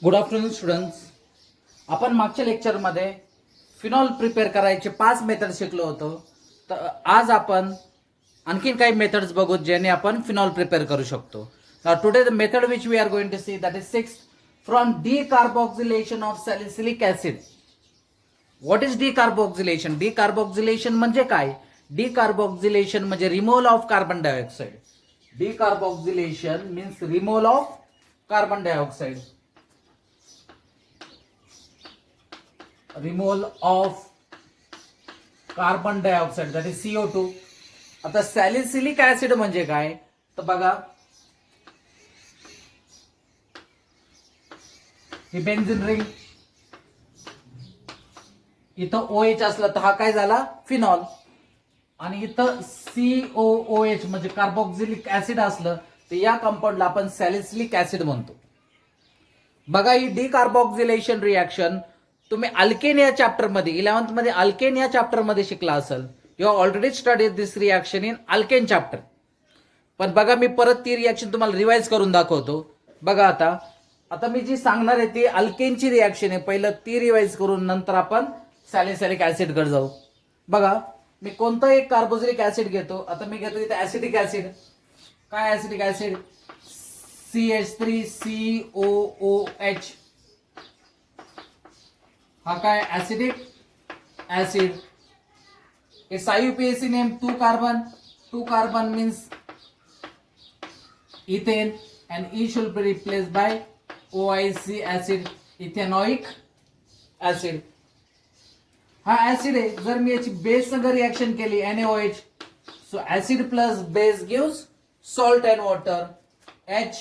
Good afternoon students. आपण मागच्या लेक्चरमध्ये फिनॉल प्रिपेअर करायचे 5 मेथड शिकलो होतो. तर आज आपण आणखीन काही मेथड्स बघू ज्याने आपण फिनॉल प्रिपेअर करू शकतो. Today the method which we are going to see that is 6 from decarboxylation of salicylic acid. What is decarboxylation? Decarboxylation म्हणजे काय? डिकार्बोक्सिलेशन म्हणजे removal of carbon dioxide. Decarboxylation means removal of carbon dioxide. Removal of carbon dioxide that is CO2. आता salicylic acid म्हणजे काय तर बघा, ही benzene ring, इथं OH असलं तर हा काय झाला? फिनॉल. आणि इथं COOH म्हणजे कार्बोक्सिलिक ऍसिड असलं तर या कंपाऊंडला आपण सॅलिसिलिक ऍसिड म्हणतो. बघा, ही डिकार्बोक्सिलेशन रिॲक्शन तुम्ही अल्केन या चॅप्टर मध्ये 11th मध्ये अल्केन या चॅप्टर मध्ये शिकला असेल. You have already studied this reaction in alkane chapter. पण बघा, मी परत ती रिॲक्शन तुम्हाला रिवाइज करून दाखवतो. बघा, आता मी जी सांगणार आहे ती अल्केनची रिॲक्शन आहे. पहिलं ती रिवाइज करून नंतर आपण सॅलिसिलिक ऍसिड कडे जाऊ. बघा, मी कोणतं एक कार्बोक्सिलिक ऍसिड घेतो. आता मी घेतो इथे ऍसिटिक ऍसिड. काय ऍसिटिक ऍसिड? CH3COOH. हा काय? Acidic acid. It's IUPAC name 2 carbon. 2 carbon means ethane and E should be replaced by OIC acid, ethanoic acid. हा ऍसिड आहे. जर मी याची बेस संग रिएक्शन केली NaOH, so acid plus base gives salt and water H.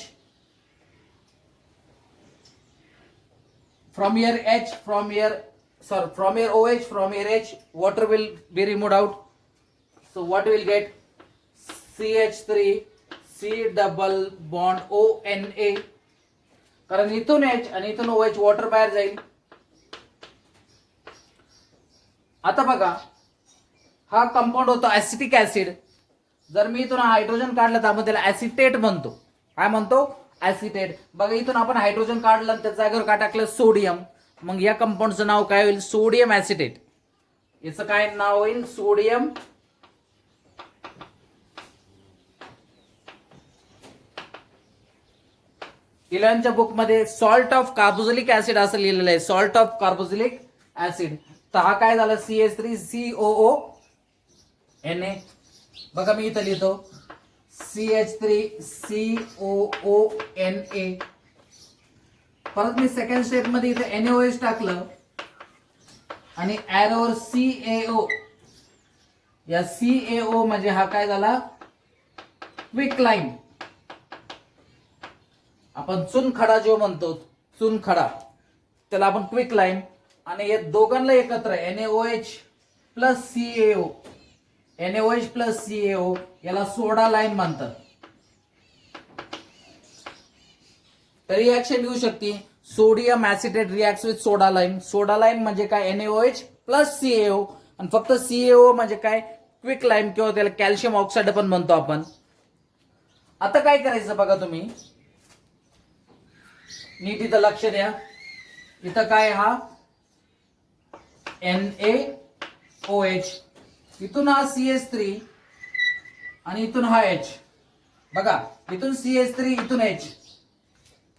From here OH, from here H, water will be removed out. So what we'll get? CH3 C double bond ONA. कारण इथून H आणि इथून OH water बाहेर जाईल. आता बघा, हा compound होता ऍसिटिक ऍसिड. जर मी इथून हायड्रोजन काढलं तर आपण त्याला ऍसिटेट म्हणतो. काय म्हणतो? ऍसिटेट. बघा, इथून आपण हायड्रोजन काढलं आणि त्या जागेवर काय टाकलं? सोडियम. मग या कंपाऊंडचं नाव काय होईल? Sodium acetate. याचं काय नाव होईल? सोडियम इलांच्या बुक मध्ये सॉल्ट ऑफ कार्बोक्सिलिक ऍसिड असं लिहिलेलं आहे. Salt of carboxylic acid. तर हा काय झाला? CH3COONA. बघा, मी इथं लिहितो CH3COONA. परत मी सेकंड स्टेप मध्ये इथे NaOH टाकलं आणि एरोवर CaO. या CaO म्हणजे हा काय झाला? क्विकलाइम. आपण चुनखडा जो म्हणतो, चुनखडा, त्याला आपण क्विकलाइम. आणि या दोघांना एकत्र NaOH plus CaO, NaOH plus CaO याला सोडा लाईम म्हणतात. तर रिॲक्शन येऊ शकते sodium acetate reacts with soda lime. Soda lime म्हणजे काय? NaOH plus CaO. आणि फक्त CaO म्हणजे काय? क्विक लाईम किंवा त्याला कॅल्शियम ऑक्साईड पण म्हणतो आपण. आता काय करायचं बघा, तुम्ही नीट इथं लक्ष द्या. इथं काय? हा NaOH, इथून हा CH3 आणि इथून हा H. बघा, इथून CH3 इथून H.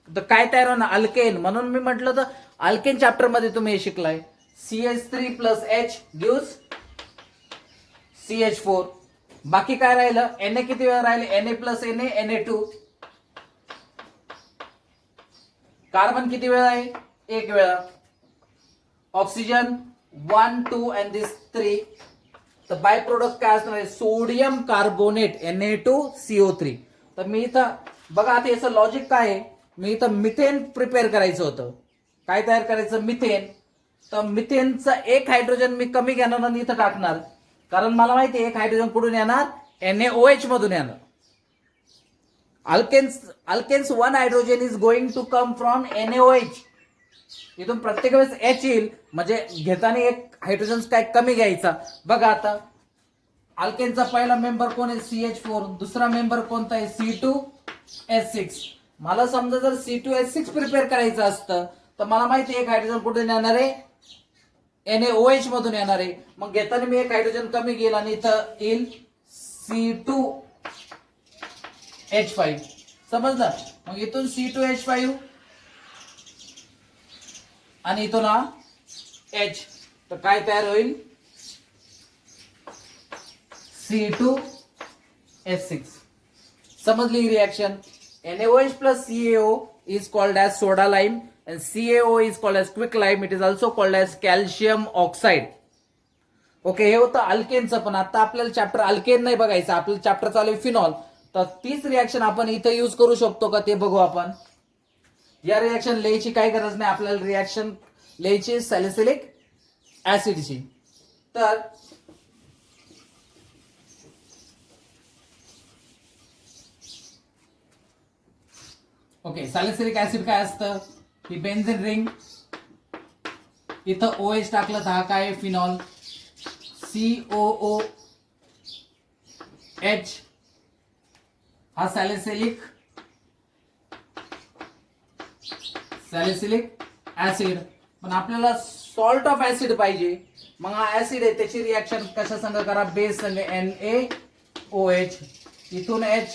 तर काय तयार होणार? अल्केन. म्हणून मी म्हटलं तर अल्केन चॅप्टर मध्ये तुम्ही हे शिकलाय. CH3 plus H gives CH4. बाकी काय राहिलं? Na किती वेळा राहिले? Na plus Na Na2. Carbon किती वेळा आहे? 1 वेळा. ऑक्सिजन 1 2 अँड दिस 3. तर बाय प्रोडक्ट काय असणार आहे? Sodium carbonate Na2CO3. तर मी इथं बघा, आता याचं लॉजिक काय आहे? मी इथं मिथेन प्रिपेअर करायचं होतं. काय तयार करायचं? मिथेन. तर मिथेनचा एक हायड्रोजन मी कमी घेणार आणि इथं टाकणार. कारण मला माहिती आहे एक हायड्रोजन कुठून येणार? NaOH मधून येणार. Alkenes 1 hydrogen is going to come from NaOH. इथून प्रत्येक वेळेस H येईल, म्हणजे घेताना एक हायड्रोजन काय कमी घ्यायचा. बघा, आता अल्केनचा पहिला मेंबर कोण आहे? CH4. दुसरा मेंबर कोणता आहे? C2H6. मला समजा जर C2H6 प्रिपेअर करायचं असतं तर मला माहिती आहे एक हायड्रोजन कुठून येणार आहे, NaOH मधून येणार आहे. मग घेताना मी एक हायड्रोजन कमी घेईल आणि इथं येईल C2H5. समजलं? मग इथून C2H5 आणि इथून हा H, तर काय तयार होईल, C2H6. समजली ही reaction. NaOH plus CaO is called as soda lime and CaO is called as quicklime. It is also called as calcium oxide. Okay, हे होतं अल्केनचं. पण आता आपल्याला चॅप्टर अल्केन नाही बघायचं, आपलं चॅप्टर चालू आहे फिनॉल. तर तीच रिएक्शन आपण इथे यूज करू शकतो का ते बघू आपण. या रिएक्शन लिहायची काही गरज नाही आपल्याला, रिएक्शन लिहायची सॅलिसिलिक ऍसिडची. तर ओके, सॅलिसिलिक ऍसिड काय असतं, ही बेन्झीन रिंग, इथं OH टाकलं तर हा काय फिनॉल, COOH, हा सॅलिसिलिक ऍसिड. पण आपल्याला सॉल्ट ऑफ ऍसिड पाहिजे. मग हा ऍसिड आहे, त्याची रिएक्शन कशा संग करा, बेस संग NaOH, इथून H,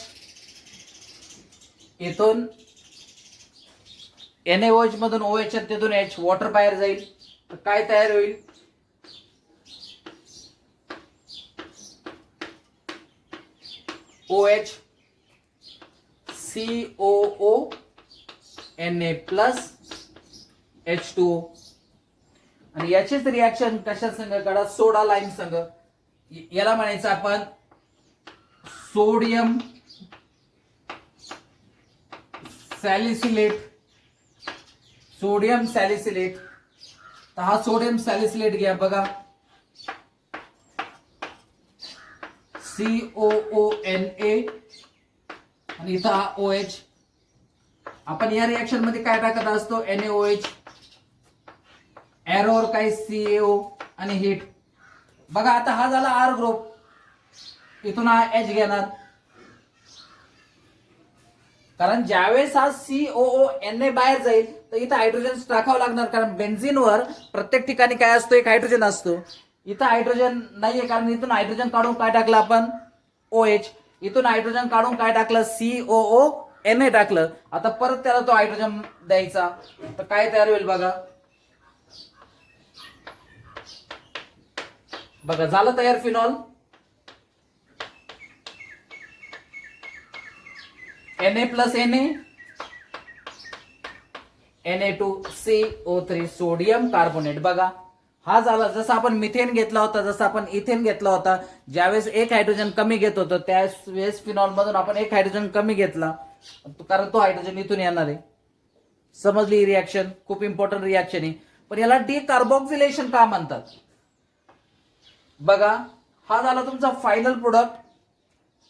इथून NaOH मधून OH, तिथून H, वॉटर बाहेर जाईल. तर काय तयार होईल, OH, COO, Na plus H2O. आणि याचीच रिएक्शन कशा संग करा, सोडा लाईम संग. याला म्हणायचं आपण सोडियम सॅलिसिलेट. सोडियम सॅलिसिलेट, तर हा सोडियम सॅलिसिलेट घ्या बघा, COONA आणि इथं हा OH. आपण या रिएक्शन मध्ये काय टाकत असतो, NaOH, एरोवर काय CaO आणि हीट. बघा आता हा झाला R ग्रुप, इथून हा H घेणार. कारण ज्यावेळेस हा COONA बाहेर जाईल तर इथं हायड्रोजन टाकावं लागणार, कारण बेन्झीनवर प्रत्येक ठिकाणी काय असतो, एक हायड्रोजन असतो. इथं हायड्रोजन नाहीये, कारण इथून हायड्रोजन काढून काय टाकलं आपण, OH. इथून हायड्रोजन काढून काय टाकलं, COONA टाकलं. आता परत त्याला तो हायड्रोजन द्यायचा, तर काय तयार होईल बघा. बघा झालं तयार phenol. Na plus Na, Na2CO3 sodium carbonate. बघा हा झाला. जसं आपण मिथेन घेतला होता, जसं आपण इथेन घेतला होता, ज्यावेळेस एक हायड्रोजन कमी घेत होतो त्यावेळेस फिनॉल मधून आपण एक हायड्रोजन कमी घेतला, कारण तो हायड्रोजन इथून येणार आहे. समजली रिएक्शन, खूप इम्पॉर्टंट रिएक्शन आहे. पण याला डिकार्बोक्सिलेशन का म्हणतात, बघा. हा झाला तुमचा फायनल प्रोडक्ट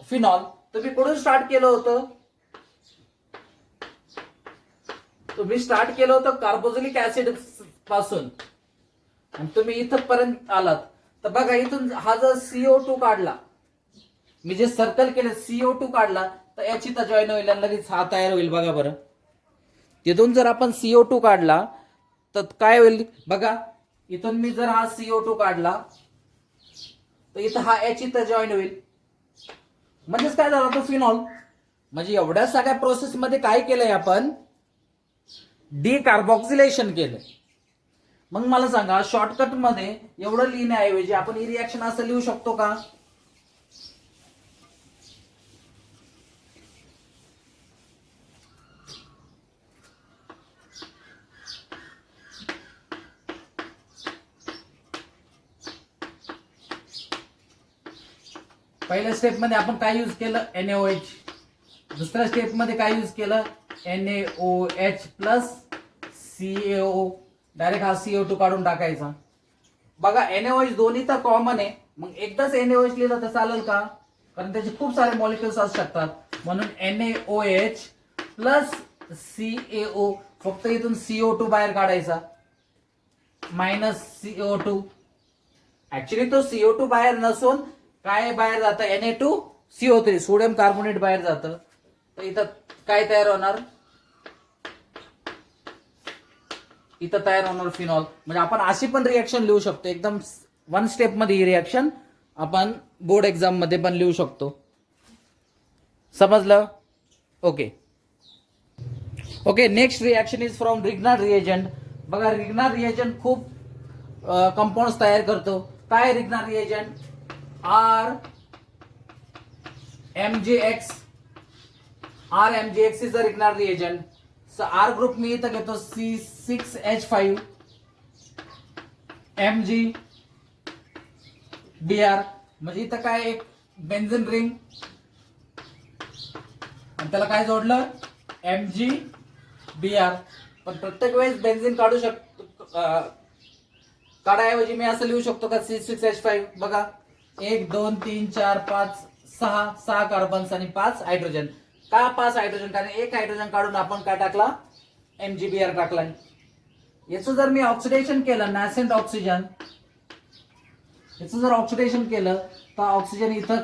फिनॉल. तुम्ही कुठून स्टार्ट केलं होतं, तुम्ही स्टार्ट केलं होतं कार्बोक्सिलिक ऍसिड पासून आणि तुम्ही इथं पर्यंत आलात. तर बघा इथून हा जर CO2 काढला, मी जे सर्कल केले CO2 काढला, तर याची तर जॉईन होईल आणि लगेच हा तयार होईल. बघा बरं, तिथून जर आपण CO2 काढला तर काय होईल बघा. इथून मी जर हा CO2 काढला तर इथं हा H इथं जॉईन होईल. म्हणजेच काय झालं, तो फिनॉल. म्हणजे एवढ्या सगळ्या प्रोसेस मध्ये काय केलंय आपण, डिकार्बोक्सिलेशन केलं. मग मला सांगा, शॉर्टकट मध्ये एवढं लिहिण्याऐवजी आपण ही रिएक्शन असं लिहू शकतो का, पहिल्या स्टेप मध्ये आपण काय यूज केलं, NaOH. दुसऱ्या स्टेप मध्ये काय यूज केलं, NaOH प्लस CaO. डायरेक्ट हा CO2 काढून टाकायचा. बघा NaOH दोन्ही तर कॉमन आहे, मग एकदाच NaOH लिहिलं तर चालेल का, कारण त्याचे खूप सारे मॉलिक्युल्स असू शकतात. म्हणून NaOH प्लस CaO. फक्त इथून CO2 बाहेर काढायचा, मायनस CO2. ऍक्च्युली तो CO2 बाहेर नसून काय बाहेर जातं, Na2CO3 सोडियम कार्बोनेट बाहेर जातं. तर इथं काय तयार होणार, इथं तयार होणार फिनॉल. म्हणजे आपण अशी पण रिएक्शन लिहू शकतो, एकदम वन स्टेप मध्ये ही रिएक्शन आपण बोर्ड एक्झाम मध्ये पण लिहू शकतो. समजलं? Okay okay. Next reaction is from Grignard reagent. बघा रिग्नार रिएजंट खूप कंपाऊंड्स तयार करतो. काय Grignard reagent? R MgX. R MgX is a Grignard reagent. R group मी इथं घेतो C6H5 MgBr. म्हणजे इथं काय एक बेन्झीन रिंग आणि त्याला काय जोडलं MgBr. पण प्रत्येक वेळेस बेन्झीन काढू शकतो, काढाऐवजी मी असं लिहू शकतो का C6H5. बघा 1 2 3 4 5 6 कार्बन्स आणि 5 हायड्रोजन. का 5 हायड्रोजन? कारण एक हायड्रोजन काढून आपण काय टाकला MgBr टाकलाय. याचं जर मी ऑक्सिडेशन केलं नॅसेंट ऑक्सिजन, याचं जर ऑक्सिडेशन केलं तर ऑक्सिजन इथं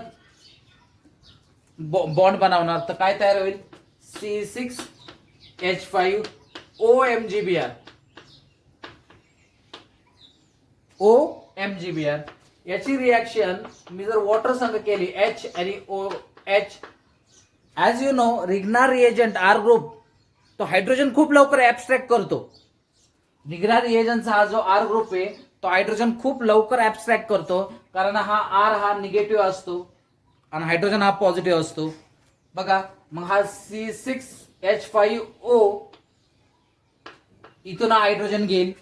बॉन्ड बनवणार. तर काय तयार होईल C6H5OMgBr. OMgBr. याची रिएक्शन मी जर वॉटर संग केली H आणि OH. As you know Grignard reagent R group तो हायड्रोजन खूप लवकर ऍब्स्ट्रॅक्ट करतो. रिग्नार रिएजंटचा हा जो आर ग्रुप आहे तो हायड्रोजन खूप लवकर ऍब्स्ट्रॅक्ट करतो, कारण हा आर हा निगेटिव्ह असतो आणि हायड्रोजन हा पॉझिटिव्ह असतो. बघा मग हा C6H5O इथून हा हायड्रोजन घेईल.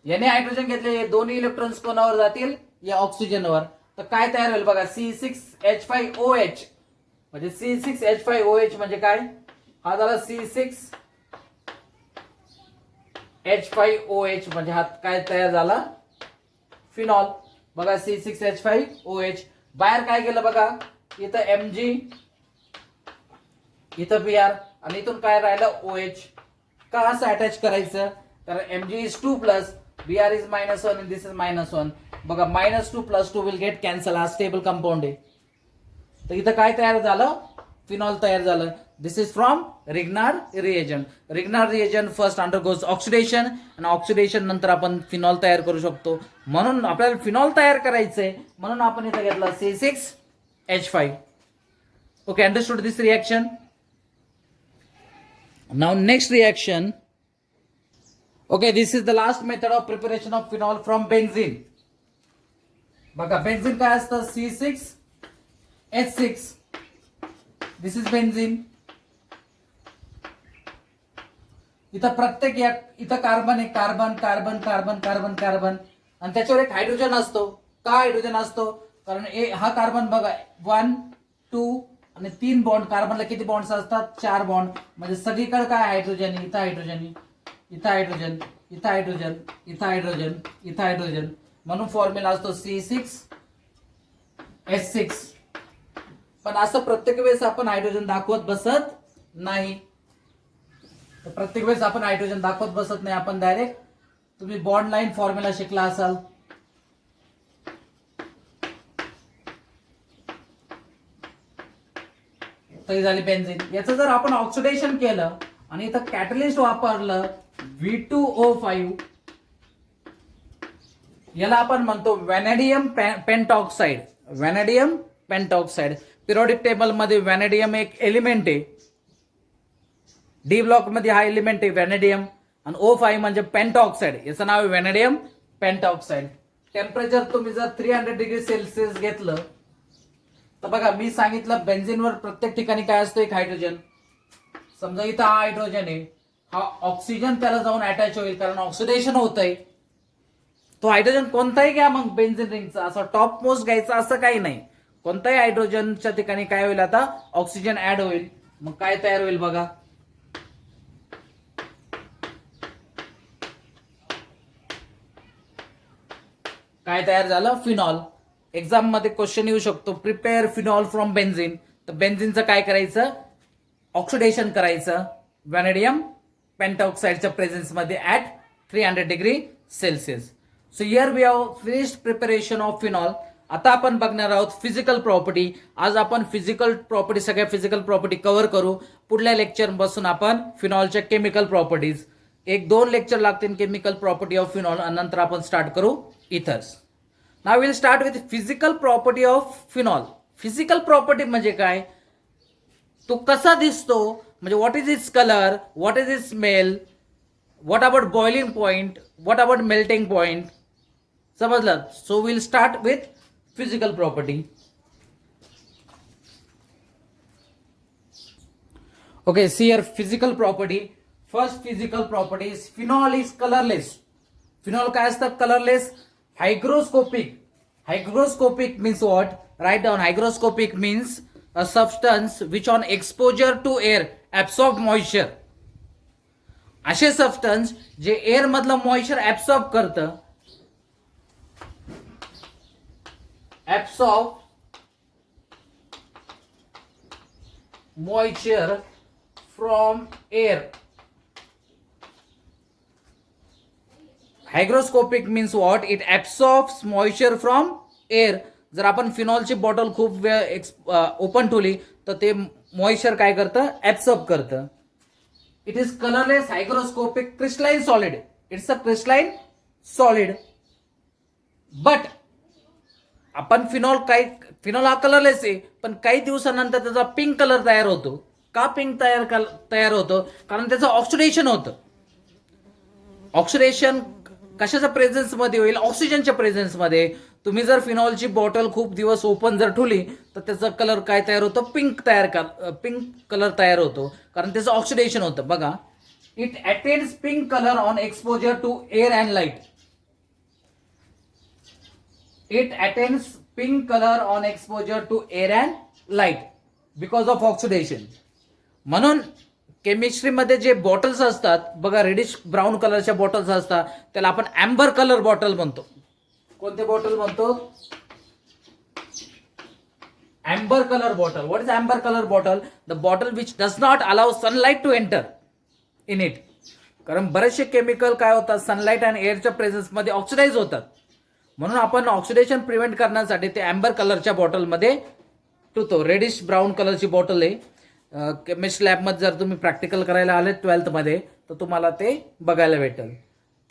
याने हायड्रोजन घेतले, दोन्ही इलेक्ट्रॉन्स कोणावर जातील? या ऑक्सिजनवर. तर काय तयार होईल बघा C6H5OH. म्हणजे C6H5OH म्हणजे काय? हा झाला C6H5OH. म्हणजे हा काय तयार झाला फिनॉल. बघा C6H5OH. बाहेर काय केलं बघा, इथं Mg, इथं Br आणि इथून काय राहिलं OH. का असं अटॅच करायचं? कारण Mg is 2 plus Br is -1 आणि दिस इज -1. बघा -2 + 2 विल गेट कॅन्सल. हा स्टेबल कंपाऊंड आहे. तर इथं काय तयार झालं? फिनॉल तयार झालं. This is from Grignard reagent. Grignard reagent first undergoes oxidation आणि ऑक्सिडेशन नंतर आपण फिनॉल तयार करू शकतो. म्हणून आपल्याला फिनॉल तयार करायचंय, म्हणून आपण इथं घेतला C6H5. Okay, understood this reaction. Now next reaction. Okay, this is the last method of preparation of phenol from benzene. बघा बेन्झीन काय असतं? C6H6. This is benzene. इथं प्रत्येक इथं कार्बन आहे, carbon carbon carbon carbon carbon आणि त्याच्यावर एक हायड्रोजन असतो. का हायड्रोजन असतो? कारण हा कार्बन बघा 1 2 आणि 3 बॉन्ड. कार्बनला किती बॉन्ड्स असतात? 4 बॉन्ड. म्हणजे सगळीकडे काय हायड्रोजन, इथं हायड्रोजन, इथं हायड्रोजन, इथं हायड्रोजन, इथं हायड्रोजन, इथं हायड्रोजन. म्हणून फॉर्म्युला असतो C6H6. पण असं प्रत्येक वेळेस आपण हायड्रोजन दाखवत बसत नाही. प्रत्येक वेळेस आपण हायड्रोजन दाखवत बसत नाही. आपण डायरेक्ट, तुम्ही बॉन्ड लाईन फॉर्म्युला शिकला असाल. तरी झाली बेन्झीन. याचं जर आपण ऑक्सिडेशन केलं आणि इथं कॅटलिस्ट वापरलं V2O5, याला आपण म्हणतो vanadium pentoxide. Vanadium pentoxide. Periodic table मध्ये व्हॅनेडियम एक एलिमेंट आहे. डी ब्लॉक मध्ये हा एलिमेंट आहे व्हॅनेडियम. आणि O5 म्हणजे पेंटॉक्साइड. याचं नाव आहे व्हॅनेडियम पेंटॉक्साइड. टेम्परेचर तुम्ही जर 300 डिग्री सेल्सिअस घेतलं तर बघा मी सांगितलं बेन्झीनवर प्रत्येक ठिकाणी काय असतं? एक हायड्रोजन. समजा इथं हा हायड्रोजन आहे, हा ऑक्सिजन त्याला जाऊन अटॅच होईल कारण ऑक्सिडेशन होतंय. तो हायड्रोजन कोणताही घ्या मग बेन्झीन रिंगचा, असं टॉप मोस्ट घ्यायचा असं काही नाही. कोणताही हायड्रोजनच्या ठिकाणी काय होईल? आता ऑक्सिजन ऍड होईल. मग काय तयार होईल बघा, काय तयार झालं? फिनॉल. एक्झाम मध्ये क्वेश्चन येऊ शकतो, प्रिपेअर फिनॉल फ्रॉम बेन्झीन. तर बेन्झीनचं काय करायचं? ऑक्सिडेशन करायचं व्हॅनेडियम पेंटॉक्साइडच्या प्रेझेन्स मध्ये at 300 degree Celsius. So here we have finished preparation of phenol. आता आपण बघणार आहोत फिजिकल प्रॉपर्टी. आज आपण फिजिकल प्रॉपर्टी, सगळ्या फिजिकल प्रॉपर्टी कव्हर करू. पुढल्या लेक्चर पासून आपण फिनॉलच्या केमिकल प्रॉपर्टीज. एक 2 लेक्चर लागतील केमिकल प्रॉपर्टी ऑफ फिनॉल आणि नंतर आपण स्टार्ट करू ethers. Now will start with physical property of phenol. Physical property म्हणजे काय, तो कसा दिसतो, म्हणजे what is its colour, what is its smell, what about boiling point, what about melting point. समजलं. So will start with physical property. Okay, see here physical property. First physical property is phenol is colorless. Phenol काय असतं, colorless. Hygroscopic. Hygroscopic means what? Write down. Hygroscopic means a substance which on exposure to air absorb moisture. असे substance जे air मधलं moisture absorb करतं, absorb moisture from air. Hygroscopic means what? It absorbs moisture from air. जर आपण फिनॉलची bottle खूप वेळ open ठेवली तर ते मॉइश्चर काय करतं, ऍब्सॉर्ब करतं. It is colourless, hygroscopic, crystalline solid. It's a crystalline solid. But आपण फिनॉल हा कलरलेस आहे, पण काही दिवसानंतर त्याचा पिंक कलर तयार होतो. का पिंक तयार होतो? कारण त्याचं ऑक्सिडेशन होतं. ऑक्सिडेशन कशाच्या प्रेझेन्स मध्ये होईल? ऑक्सिजनच्या प्रेझेन्स मध्ये. तुम्ही जर फिनॉलची बॉटल खूप दिवस ओपन जर ठेवली तर त्याचा कलर काय तयार होतो? पिंक कलर तयार होतो, कारण त्याचं ऑक्सिडेशन होतं. बघा, it attains pink colour on exposure to air and light. It attains pink color on exposure to air and light because of oxidation. म्हणून केमिस्ट्रीमध्ये जे बॉटल्स असतात बघा, रेडिश ब्राऊन कलरच्या बॉटल्स असतात, त्याला आपण अँबर कलर बॉटल म्हणतो. कोणते बॉटल म्हणतो? Amber colour bottle. What is amber colour bottle? The bottle which does not allow sunlight to enter in it. कारण बरेचसे केमिकल काय होतात, सनलाइट आणि एअरच्या प्रेझेन्स मध्ये ऑक्सिडाइज होतात. म्हणून आपण ऑक्सिडेशन प्रिव्हेंट करण्यासाठी ते अँबर कलरच्या बॉटलमध्ये ठेवतो. रेडिश ब्राऊन कलरची बॉटल आहे. केमिस्ट्री लॅबमध्ये जर तुम्ही प्रॅक्टिकल करायला आले 12th मध्ये तर तुम्हाला ते बघायला भेटेल.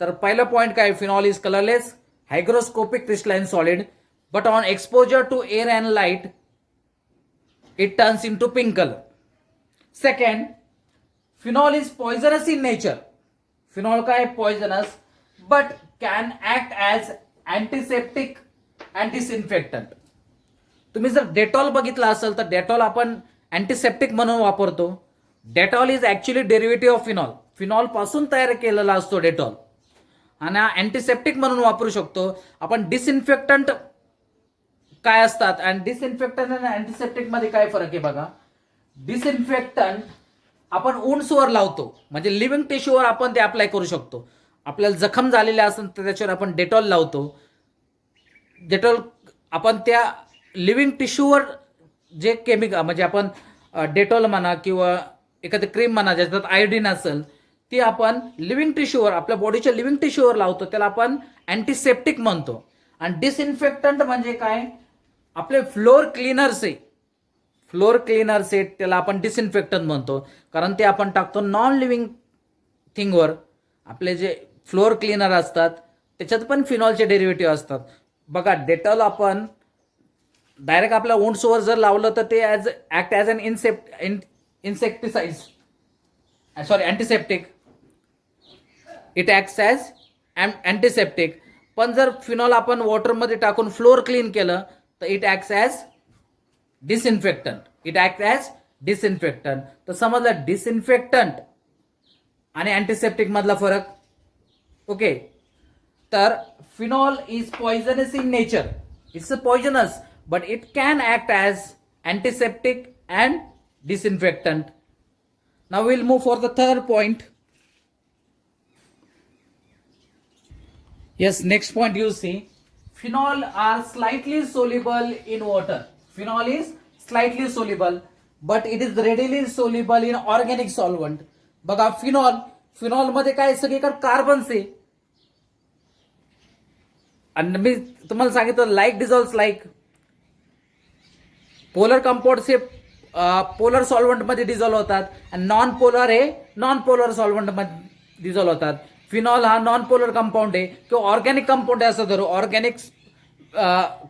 तर पहिला पॉईंट काय, phenol is colourless, hygroscopic, crystalline solid, but on exposure to air and light it turns into pink colour. Second, phenol is poisonous in nature. Phenol काय poisonous, but can act as antiseptic and disinfectant. तुम्ही जर Dettol बघितला असेल तर Dettol आपण antiseptic म्हणून वापरतो. Dettol is actually derivative of phenol. Phenol पासून तयार केलेला असतो डेटॉल, आणि अँटीसेप्टिक म्हणून वापरू शकतो आपण. डिसइन्फेक्टंट काय असतात, आणि डिसइन्फेक्टंट आणि अँटीसेप्टिक मध्ये काय फरक आहे बघा. डिसइन्फेक्टंट आपण वुंड्सवर लावतो, म्हणजे लिव्हिंग टिश्यूवर आपण ते अप्लाय करू शकतो. आपल्याला जखम झालेल्या असेल तर त्याच्यावर आपण डेटॉल लावतो. डेटॉल आपण त्या लिव्हिंग टिश्यूवर जे केमिकल, म्हणजे आपण डेटॉल म्हणा किंवा एखादी क्रीम म्हणा ज्याच्यात आयोडीन असेल, ती आपण लिव्हिंग टिश्यूवर, आपल्या बॉडीच्या लिव्हिंग टिश्यूवर लावतो, त्याला आपण अँटीसेप्टिक म्हणतो. आणि डिसइन्फेक्टंट म्हणजे काय, आपले फ्लोअर क्लीनर्स आहे, त्याला आपण डिसइन्फेक्टंट म्हणतो, कारण ते आपण टाकतो नॉन लिव्हिंग थिंगवर. आपले जे फ्लोअर क्लीनर असतात त्याच्यात पण फिनॉलचे डेरिव्हेटिव्ह असतात. बघा, डेटॉल आपण डायरेक्ट आपल्या वुंड्सवर जर लावलं तर ते act as an insecticide, sorry antiseptic. It acts as antiseptic. पण जर फिनॉल आपण वॉटरमध्ये टाकून फ्लोअर क्लीन केलं तर इट ऍक्ट्स ॲज डिसइन्फेक्टंट. तर समजलं डिसइन्फेक्टंट आणि अँटीसेप्टिक मधला फरक. ओके, तर phenol is poisonous in nature. It's a poisonous, but it can act as antiseptic and disinfectant. Now we'll move for the third point. Yes, next point you see, phenol are slightly soluble in water. Phenol is slightly soluble, but it is readily soluble in organic solvent. बघा, phenol मध्ये काय सगळीकडे carbons आहे, आणि मी तुम्हाला सांगितलं like dissolves like. Polar compounds हे polar solvent मध्ये डिझॉल्व्ह होतात, आणि नॉन पोलर हे नॉन पोलर सॉल्व्हंट मध्ये डिझॉल्व्ह होतात. फिनॉल हा नॉन पोलर कंपाऊंड आहे किंवा ऑर्गॅनिक कंपाऊंड आहे असं धरू. Organic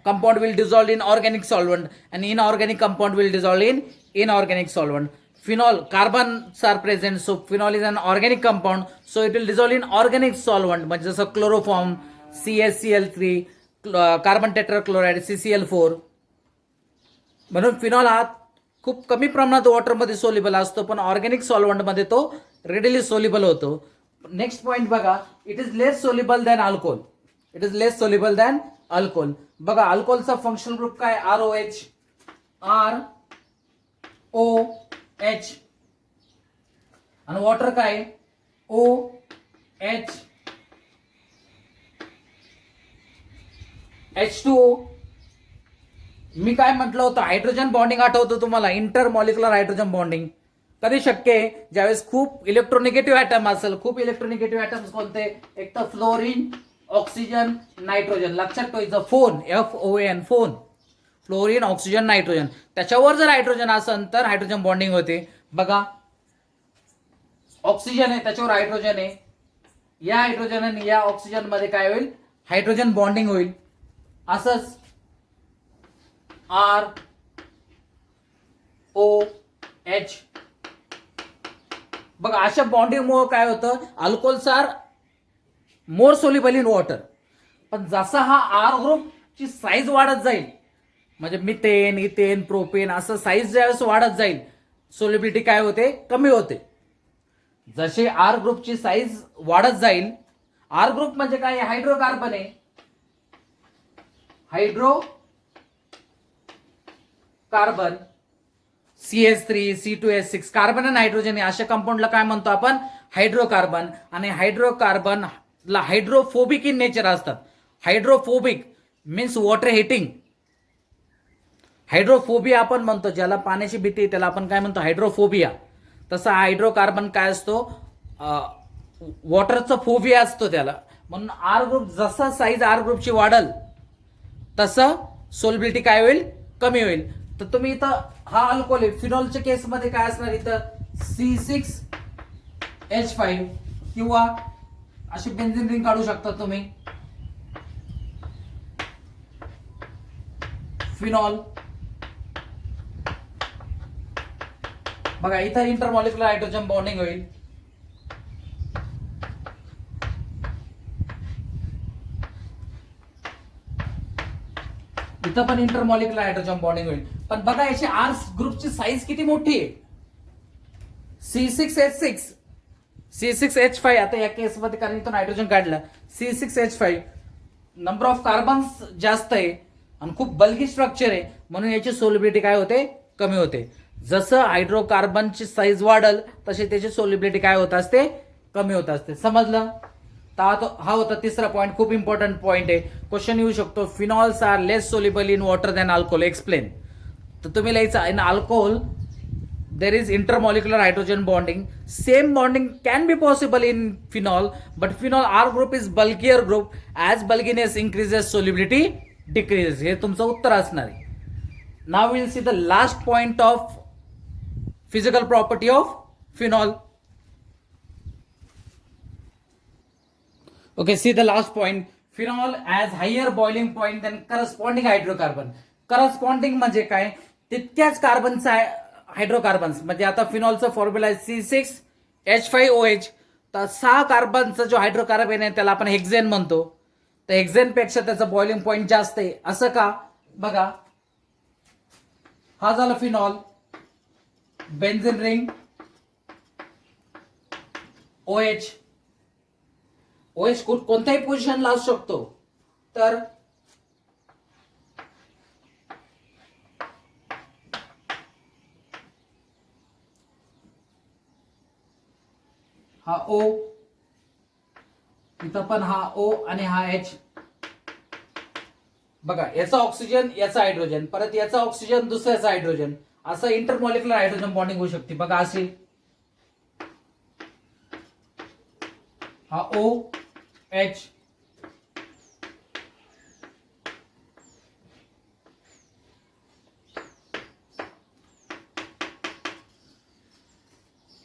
compound will dissolve in organic solvent and inorganic compound will dissolve in inorganic solvent. Phenol, carbons are present, so phenol is an organic compound, so it will dissolve in organic solvent म्हणजे जसं chloroform, CaCl3, carbon tetrachloride, CCl4. म्हणून phenol हा खूप कमी प्रमाणात वॉटरमध्ये soluble असतो, पण organic सॉल्व्हंटमध्ये तो रेडिली सोल्युबल होतो. नेक्स्ट पॉईंट बघा, it is less soluble than alcohol. It is less soluble than alcohol. बघा अल्कोहोलचा फंक्शनल ग्रुप काय, ROH, ROH, आणि वॉटर काय, OH, H2O. मी काय म्हटलं होतं, हायड्रोजन बॉन्डिंग आठवतं तुम्हाला, इंटरमॉलिक्युलर हायड्रोजन बॉन्डिंग कधी शक्य आहे, ज्यावेळेस खूप इलेक्ट्रोनिगेटिव्ह ॲटम असेल. खूप इलेक्ट्रोनिगेटिव्ह ॲटम्स कोणते, एक तर फ्लोरीन, ऑक्सिजन, नायट्रोजन. लक्षात ठेवायचं, phone, FON, phone, fluorine, oxygen, nitrogen. त्याच्यावर जर हायड्रोजन असेल तर हायड्रोजन बॉन्डिंग होते. बघा ऑक्सिजन आहे, त्याच्यावर हायड्रोजन आहे, या हायड्रोजन आणि या ऑक्सिजन मध्ये काय होईल, हायड्रोजन बॉन्डिंग होईल. असंच ROH. बघा अशा बॉन्डिंगमुळे काय होतं, alcohols are more soluble in water. पण जसा हा R ग्रुपची साईज वाढत जाईल, म्हणजे मिथेन, इथेन, प्रोपेन असं साईज ज्यावेळेस वाढत जाईल, सोल्युबिलिटी काय होते, कमी होते. जसे R ग्रुपची साईज वाढत जाईल, R ग्रुप म्हणजे काय, हायड्रोकार्बन आहे, hydro carbon, CH3, C2H6, carbon आणि हायड्रोजन अशा कंपाऊंडला काय म्हणतो आपण, हायड्रोकार्बन. आणि हायड्रोकार्बन ला हायड्रोफोबिक इन नेचर असतात. Hydrophobic means water hating. Hydrophobia आपण म्हणतो, ज्याला पाण्याची भीती त्याला आपण काय म्हणतो, हायड्रोफोबिया. तसा हायड्रोकार्बन काय असतो, वॉटरचा फोबिया असतो त्याला. म्हणून R ग्रुप जसा साईज R ग्रुपची वाढल तसं सोल्युबिलिटी काय होईल, कमी होईल. तर तुम्ही इथं हा अल्कोहोल आहे, फिनॉलच्या केसमध्ये काय असणार, इथं C6H5 किंवा अशी बेन्झीन रिंग काढू शकता तुम्ही, फिनॉल. बघा इथं इंटरमॉलिक्युलर हायड्रोजन बॉन्डिंग होईल. इथं पण इंटरमॉलिक्युलर हायड्रोजन बॉन्डिंग होईल. पण बघा याची R ग्रुपची साईज किती मोठी आहे, C6H6, C6H5. आता या केसमध्ये कारण इथून हायड्रोजन काढलं, C6H5 नंबर ऑफ कार्बन्स जास्त आहे आणि खूप बल्की स्ट्रक्चर आहे, म्हणून याची सोल्युबिलिटी काय होते, कमी होते. जसं हायड्रोकार्बनची साईज वाढल तशी त्याची सोल्युबिलिटी काय होत असते, कमी होत असते. समजलं. तर हा होता तिसरा पॉईंट, खूप इम्पॉर्टंट पॉईंट आहे. क्वेश्चन येऊ शकतो, phenols are less soluble in water than alcohol, explain. तर तुम्ही लिहायचं, in alcohol there is intermolecular hydrogen bonding. Same bonding can be possible in phenol, but phenol R group is bulkier group. As bulkiness increases, solubility decreases. हे तुमचं उत्तर असणार आहे. Now we'll see the last point of physical property of phenol. Okay, see the last point. Phenol has higher boiling point than corresponding hydrocarbon. Corresponding म्हणजे काय, तितक्याच कार्बनचा hydrocarbons. म्हणजे आता फिनॉलचं फॉर्म्युला आहे C6H5OH. तर 6 कार्बनचा जो हायड्रोकार्बन आहे त्याला आपण हेक्झेन म्हणतो. तर हेक्झेन पेक्षा त्याचं बॉइलिंग पॉईंट जास्त आहे. असं का, बघा हा झाला phenol, benzene ring, OH. OH कोणत्याही पोझिशनला असू शकतो. तर हा O, इथं पण हा O आणि हा H. बघा याचा ऑक्सिजन, याचा हायड्रोजन, परत याचा ऑक्सिजन, दुसऱ्याचा हायड्रोजन, असं इंटरमॉलिक्युलर हायड्रोजन बॉन्डिंग होऊ शकते. बघा अशी, हा OH,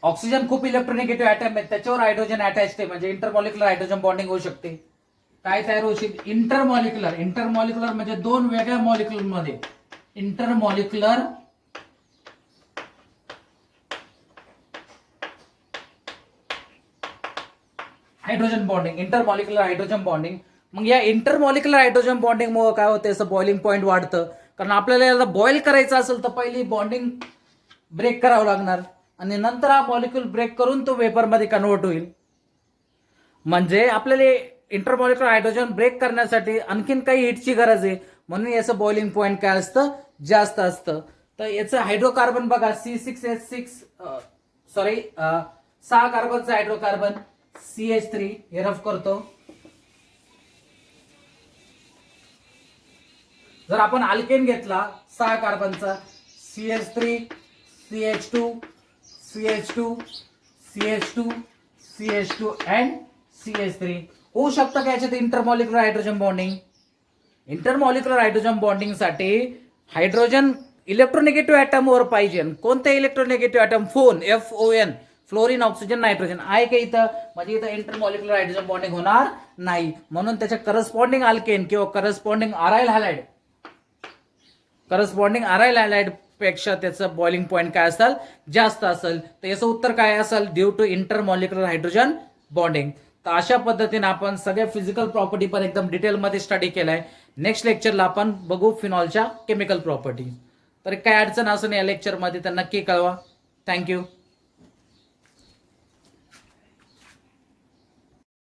ऑक्सिजन खूप इलेक्ट्रोनिगेटिव्ह ऍटम आहे, त्याच्यावर हायड्रोजन अटॅच आहे, म्हणजे इंटरमॉलिक्युलर हायड्रोजन बॉन्डिंग होऊ शकते. काय तयार होईल? इंटरमॉलिक्युलर. इंटरमॉलिक्युलर म्हणजे दोन वेगळ्या मॉलिक्युल मध्ये intermolecular hydrogen bonding. Intermolecular hydrogen bonding. मग या इंटरमॉलिक्युलर हायड्रोजन बॉन्डिंग मुळे काय होतं? असं बॉइलिंग पॉईंट वाढतं. कारण आपल्याला याला बॉईल करायचं असेल तर पहिली बॉन्डिंग ब्रेक करावं लागणार आणि नंतर हा मॉलिक्यूल ब्रेक करून तो वेपरमध्ये कन्वर्ट होईल. म्हणजे आपल्याला इंटरमॉलिक्युलर हायड्रोजन ब्रेक करण्यासाठी आणखीन काही हिटची गरज आहे, म्हणून याचं बॉइलिंग पॉईंट काय असतं? जास्त असतं. तर याचं हायड्रोकार्बन बघा C6H6 सॉरी 6 कार्बनचं हायड्रोकार्बन CH3 हे रफ करतो. जर आपण अल्केन घेतला 6 कार्बनचा CH3 CH2 CH2 CH2 CH2 and CH3 होऊ शकतं का याच्यात intermolecular hydrogen bonding? Intermolecular hydrogen bonding साठी हायड्रोजन इलेक्ट्रोनिगेटिव्ह ऍटम वर पाहिजे. कोणते electronegative atom? FON fluorine oxygen nitrogen आहे का इथं? म्हणजे इथं इंटरमॉलिक्युलर हायड्रोजन बॉन्डिंग होणार नाही. म्हणून त्याच्या करस्पॉन्डिंग अल्केन किंवा करस्पॉन्डिंग अरायल हॅलाइड पेक्षा त्याचं बॉइलिंग पॉईंट काय असेल? जास्त असेल. तर याचं उत्तर काय असेल? Due to intermolecular hydrogen bonding. तर अशा पद्धतीने आपण सगळ्या फिजिकल प्रॉपर्टी पण एकदम डिटेलमध्ये स्टडी केलाय. नेक्स्ट लेक्चरला आपण बघू फिनॉलच्या केमिकल प्रॉपर्टी. तर काय अडचण असेल या लेक्चरमध्ये तर नक्की कळवा. थँक्यू.